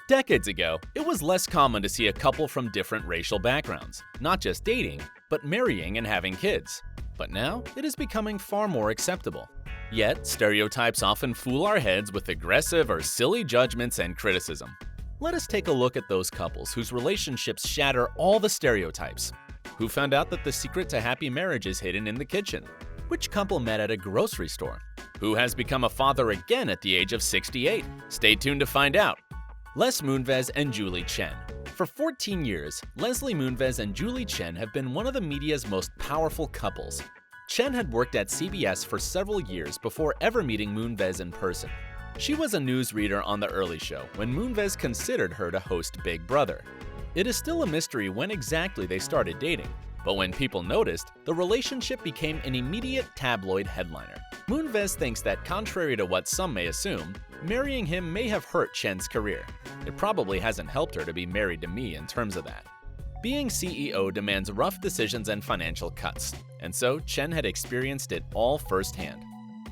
Decades ago, it was less common to see a couple from different racial backgrounds, not just dating, but marrying and having kids. But now, it is becoming far more acceptable. Yet, stereotypes often fool our heads with aggressive or silly judgments and criticism. Let us take a look at those couples whose relationships shatter all the stereotypes. Who found out that the secret to happy marriage is hidden in the kitchen? Which couple met at a grocery store? Who has become a father again at the age of 68? Stay tuned to find out. Les Moonves and Julie Chen. For 14 years, Leslie Moonves and Julie Chen have been one of the media's most powerful couples. Chen had worked at CBS for several years before ever meeting Moonves in person. She was a newsreader on The Early Show when Moonves considered her to host Big Brother. It is still a mystery when exactly they started dating, but when people noticed, the relationship became an immediate tabloid headliner. Moonves thinks that, contrary to what some may assume, marrying him may have hurt Chen's career. It probably hasn't helped her to be married to me in terms of that. Being CEO demands rough decisions and financial cuts, and so Chen had experienced it all firsthand.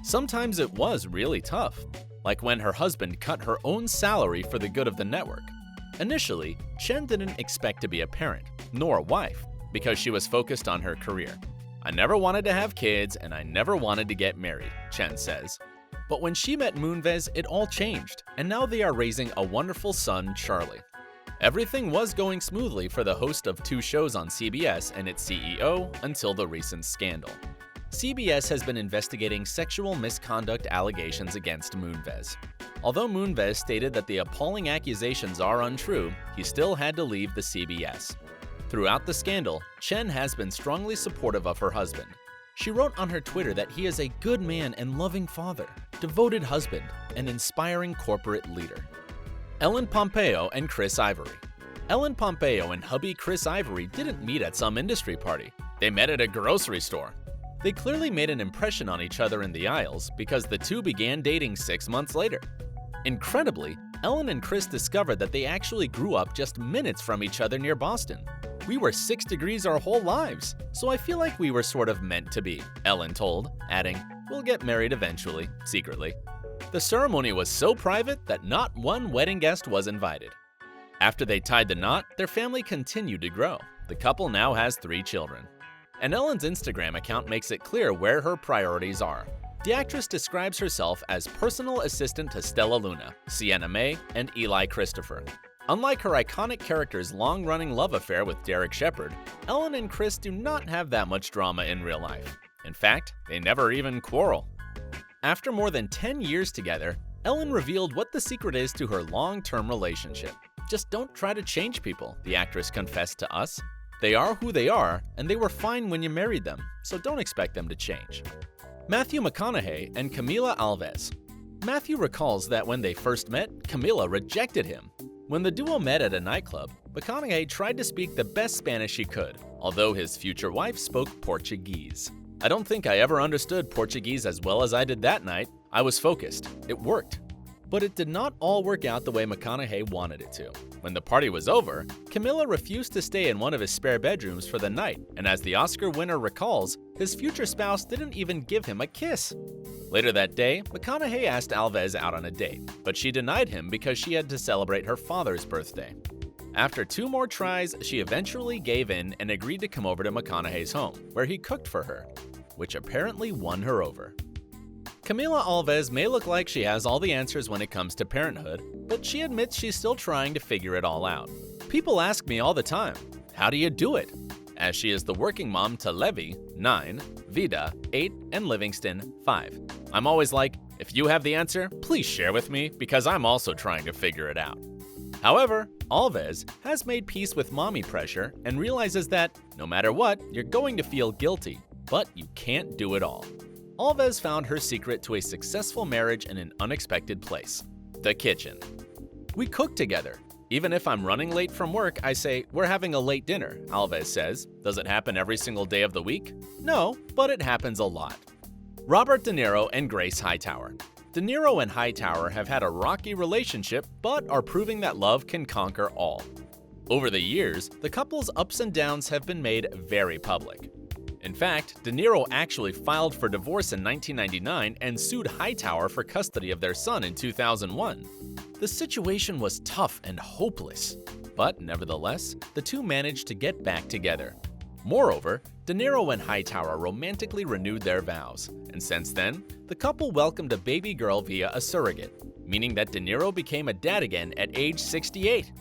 Sometimes it was really tough, like when her husband cut her own salary for the good of the network. Initially, Chen didn't expect to be a parent, nor a wife, because she was focused on her career. "I never wanted to have kids, and I never wanted to get married," Chen says. But when she met Moonves, it all changed, and now they are raising a wonderful son, Charlie. Everything was going smoothly for the host of 2 shows on CBS and its CEO until the recent scandal. CBS has been investigating sexual misconduct allegations against Moonves. Although Moonves stated that the appalling accusations are untrue, he still had to leave the CBS. Throughout the scandal, Chen has been strongly supportive of her husband. She wrote on her Twitter that he is a good man and loving father, devoted husband, and inspiring corporate leader. Ellen Pompeo and Chris Ivory. Ellen Pompeo and hubby Chris Ivory didn't meet at some industry party. They met at a grocery store. They clearly made an impression on each other in the aisles because the two began dating 6 months later. Incredibly, Ellen and Chris discovered that they actually grew up just minutes from each other near Boston. "We were 6 degrees our whole lives, so I feel like we were sort of meant to be," Ellen told, adding, "We'll get married eventually, secretly." The ceremony was so private that not one wedding guest was invited. After they tied the knot, their family continued to grow. The couple now has 3 children. And Ellen's Instagram account makes it clear where her priorities are. The actress describes herself as personal assistant to Stella Luna, Sienna May, and Eli Christopher. Unlike her iconic character's long-running love affair with Derek Shepherd, Ellen and Chris do not have that much drama in real life. In fact, they never even quarrel. After more than 10 years together, Ellen revealed what the secret is to her long-term relationship. "Just don't try to change people," the actress confessed to Us. "They are who they are, and they were fine when you married them, so don't expect them to change." Matthew McConaughey and Camila Alves. Matthew recalls that when they first met, Camila rejected him. When the duo met at a nightclub, McConaughey tried to speak the best Spanish he could, although his future wife spoke Portuguese. "I don't think I ever understood Portuguese as well as I did that night. I was focused. It worked." But it did not all work out the way McConaughey wanted it to. When the party was over, Camila refused to stay in one of his spare bedrooms for the night, and as the Oscar winner recalls, his future spouse didn't even give him a kiss. Later that day, McConaughey asked Alves out on a date, but she denied him because she had to celebrate her father's birthday. After 2 more tries, she eventually gave in and agreed to come over to McConaughey's home, where he cooked for her, which apparently won her over. Camila Alves may look like she has all the answers when it comes to parenthood, but she admits she's still trying to figure it all out. "People ask me all the time, how do you do it?" As she is the working mom to Levi, 9, Vida, 8, and Livingston, 5. I'm always like, if you have the answer, please share with me, because I'm also trying to figure it out. However, Alves has made peace with mommy pressure and realizes that, no matter what, you're going to feel guilty, but you can't do it all. Alves found her secret to a successful marriage in an unexpected place: the kitchen. "We cook together. Even if I'm running late from work, I say, 'We're having a late dinner,'" Alves says. "Does it happen every single day of the week? No, but it happens a lot." Robert DeNiro and Grace Hightower. DeNiro and Hightower have had a rocky relationship, but are proving that love can conquer all. Over the years, the couple's ups and downs have been made very public. In fact, DeNiro actually filed for divorce in 1999 and sued Hightower for custody of their son in 2001. The situation was tough and hopeless, but nevertheless, the two managed to get back together. Moreover, DeNiro and Hightower romantically renewed their vows, and since then, the couple welcomed a baby girl via a surrogate, meaning that DeNiro became a dad again at age 68.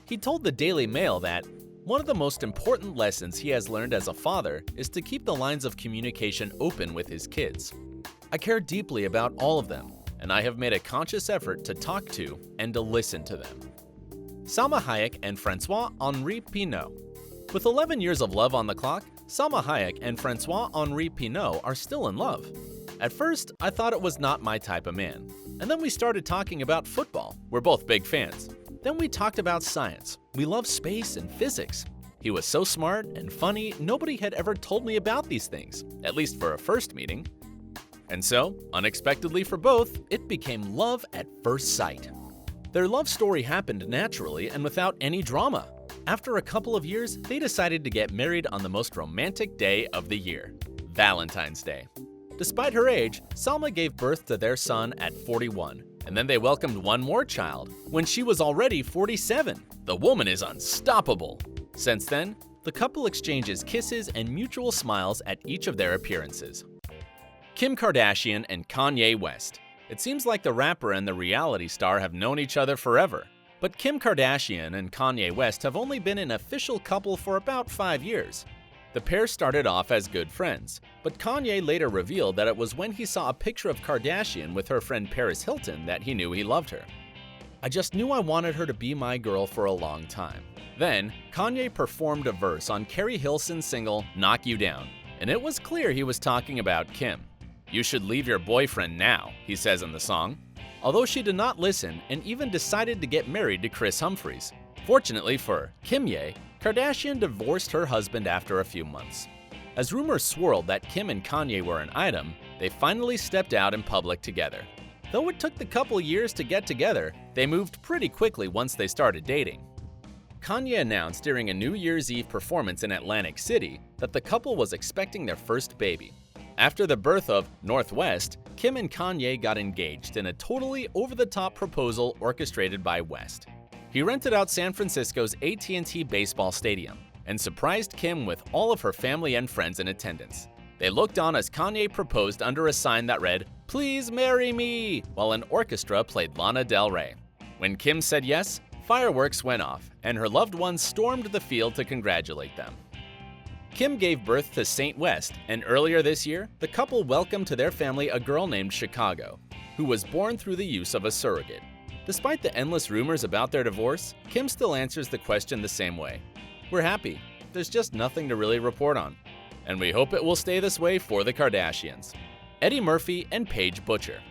He told the Daily Mail that one of the most important lessons he has learned as a father is to keep the lines of communication open with his kids. I care deeply about all of them, and I have made a conscious effort to talk to and to listen to them. Salma Hayek and Francois-Henri Pinault. With 11 years of love on the clock, Salma Hayek and Francois-Henri Pinault are still in love. At first, I thought it was not my type of man, and then we started talking about football. We're both big fans. Then we talked about science. We love space and physics. He was so smart and funny, nobody had ever told me about these things, at least for a first meeting. And so, unexpectedly for both, it became love at first sight. Their love story happened naturally and without any drama. After a couple of years, they decided to get married on the most romantic day of the year, Valentine's Day. Despite her age, Salma gave birth to their son at 41, and then they welcomed one more child when she was already 47. The woman is unstoppable. Since then, the couple exchanges kisses and mutual smiles at each of their appearances. Kim Kardashian and Kanye West. It seems like the rapper and the reality star have known each other forever. But Kim Kardashian and Kanye West have only been an official couple for about 5 years. The pair started off as good friends, but Kanye later revealed that it was when he saw a picture of Kardashian with her friend Paris Hilton that he knew he loved her. I just knew I wanted her to be my girl for a long time. Then, Kanye performed a verse on Carrie Hilson's single, Knock You Down, and it was clear he was talking about Kim. "You should leave your boyfriend now," he says in the song. Although she did not listen and even decided to get married to Kris Humphries. Fortunately for Kimye, Kardashian divorced her husband after a few months. As rumors swirled that Kim and Kanye were an item, they finally stepped out in public together. Though it took the couple years to get together, they moved pretty quickly once they started dating. Kanye announced during a New Year's Eve performance in Atlantic City that the couple was expecting their first baby. After the birth of Northwest, Kim and Kanye got engaged in a totally over-the-top proposal orchestrated by West. He rented out San Francisco's AT&T baseball stadium and surprised Kim with all of her family and friends in attendance. They looked on as Kanye proposed under a sign that read, "Please marry me," while an orchestra played Lana Del Rey. When Kim said yes, fireworks went off, and her loved ones stormed the field to congratulate them. Kim gave birth to Saint West, and earlier this year, the couple welcomed to their family a girl named Chicago, who was born through the use of a surrogate. Despite the endless rumors about their divorce, Kim still answers the question the same way. "We're happy. There's just nothing to really report on. And we hope it will stay this way for the Kardashians." Eddie Murphy and Paige Butcher.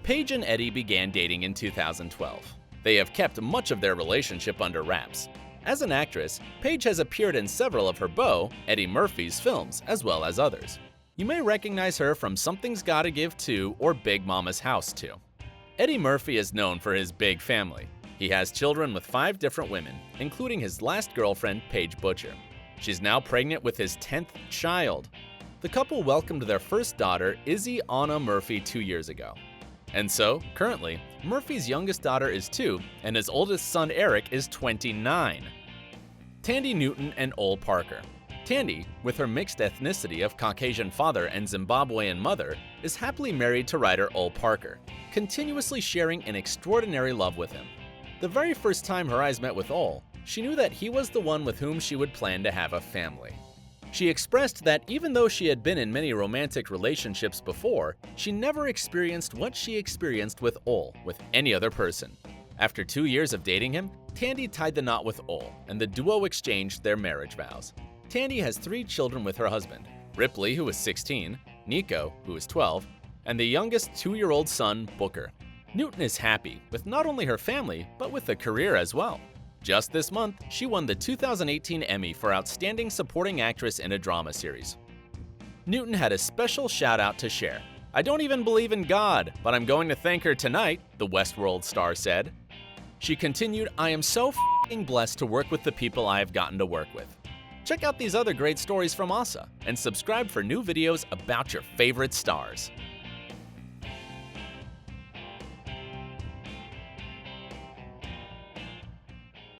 Paige and Eddie began dating in 2012. They have kept much of their relationship under wraps. As an actress, Paige has appeared in several of her beau, Eddie Murphy's films, as well as others. You may recognize her from Something's Gotta Give 2 or Big Mama's House 2. Eddie Murphy is known for his big family. He has children with 5 different women, including his last girlfriend, Paige Butcher. She's now pregnant with his 10th child. The couple welcomed their first daughter, Izzy Anna Murphy, 2 years ago. And so, currently, Murphy's youngest daughter is 2, and his oldest son, Eric, is 29. Tandy Newton and Ole Parker. Tandy, with her mixed ethnicity of Caucasian father and Zimbabwean mother, is happily married to writer Ole Parker, continuously sharing an extraordinary love with him. The very first time her eyes met with Ole, she knew that he was the one with whom she would plan to have a family. She expressed that even though she had been in many romantic relationships before, she never experienced what she experienced with Ole with any other person. After 2 years of dating him, Tandy tied the knot with Ole, and the duo exchanged their marriage vows. Tandy has 3 children with her husband, Ripley, who is 16, Nico, who is 12, and the youngest 2-year-old son, Booker. Newton is happy with not only her family, but with a career as well. Just this month, she won the 2018 Emmy for Outstanding Supporting Actress in a Drama Series. Newton had a special shout-out to share. "I don't even believe in God, but I'm going to thank her tonight," the Westworld star said. She continued, "I am so f***ing blessed to work with the people I have gotten to work with." Check out these other great stories from OSSA and subscribe for new videos about your favorite stars.